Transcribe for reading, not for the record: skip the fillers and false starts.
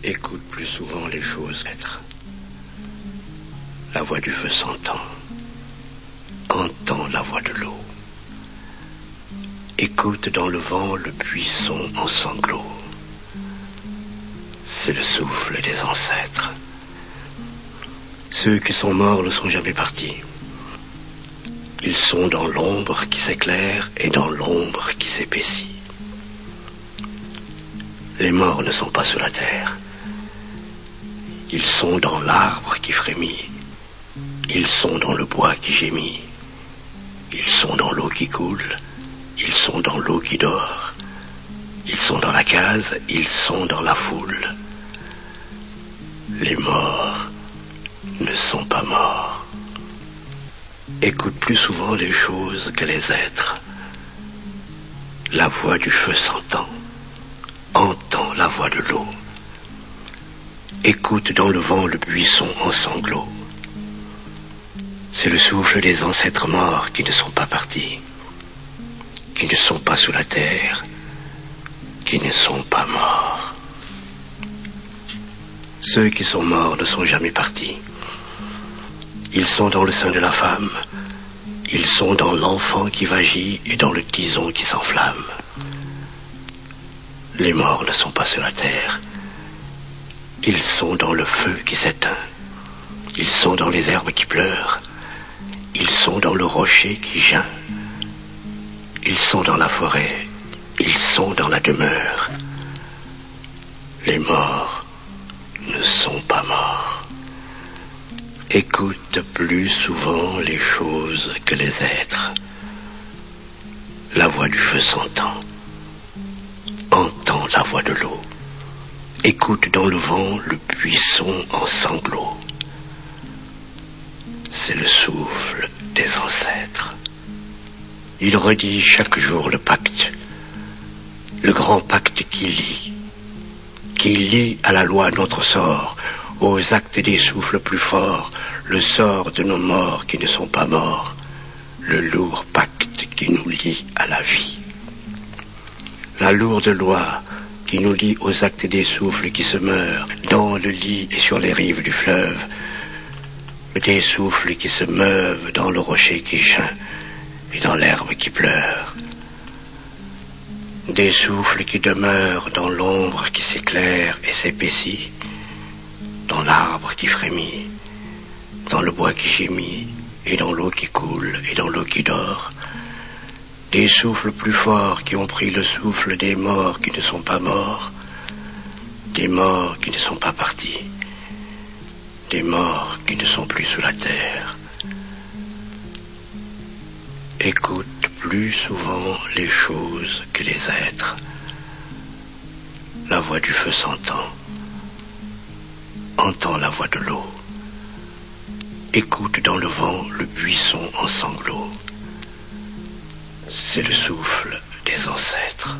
Écoute plus souvent les choses être. La voix du feu s'entend. Entends la voix de l'eau. Écoute dans le vent le buisson en sanglots. C'est le souffle des ancêtres. Ceux qui sont morts ne sont jamais partis. Ils sont dans l'ombre qui s'éclaire et dans l'ombre qui s'épaissit. Les morts ne sont pas sous la terre. Ils sont dans l'arbre qui frémit. Ils sont dans le bois qui gémit. Ils sont dans l'eau qui coule. Ils sont dans l'eau qui dort. Ils sont dans la case. Ils sont dans la foule. Les morts ne sont pas morts. Écoute plus souvent les choses que les êtres. La voix du feu s'entend. Entends la voix de l'eau. Écoute dans le vent le buisson en sanglots. C'est le souffle des ancêtres morts qui ne sont pas partis, qui ne sont pas sous la terre, qui ne sont pas morts. Ceux qui sont morts ne sont jamais partis. Ils sont dans le sein de la femme. Ils sont dans l'enfant qui vagit et dans le tison qui s'enflamme. Les morts ne sont pas sur la terre. Ils sont dans le feu qui s'éteint. Ils sont dans les herbes qui pleurent. Ils sont dans le rocher qui geint. Ils sont dans la forêt. Ils sont dans la demeure. Les morts ne sont pas morts. Écoute plus souvent les choses que les êtres. La voix du feu s'entend. Entends la voix de l'eau. Écoute dans le vent le buisson en sanglots. C'est le souffle des ancêtres. Il redit chaque jour le pacte, le grand pacte qui lie à la loi notre sort, aux actes des souffles plus forts, le sort de nos morts qui ne sont pas morts, le lourd pacte qui nous lie à la vie. La lourde loi qui nous lie aux actes des souffles qui se meurent dans le lit et sur les rives du fleuve, des souffles qui se meuvent dans le rocher qui geint et dans l'herbe qui pleure, des souffles qui demeurent dans l'ombre qui s'éclaire et s'épaissit, dans l'arbre qui frémit, dans le bois qui gémit et dans l'eau qui coule et dans l'eau qui dort, des souffles plus forts qui ont pris le souffle des morts qui ne sont pas morts, des morts qui ne sont pas partis, des morts qui ne sont plus sous la terre. Écoute plus souvent les choses que les êtres. La voix du feu s'entend. Entends la voix de l'eau. Écoute dans le vent le buisson en sanglots. C'est le souffle des ancêtres.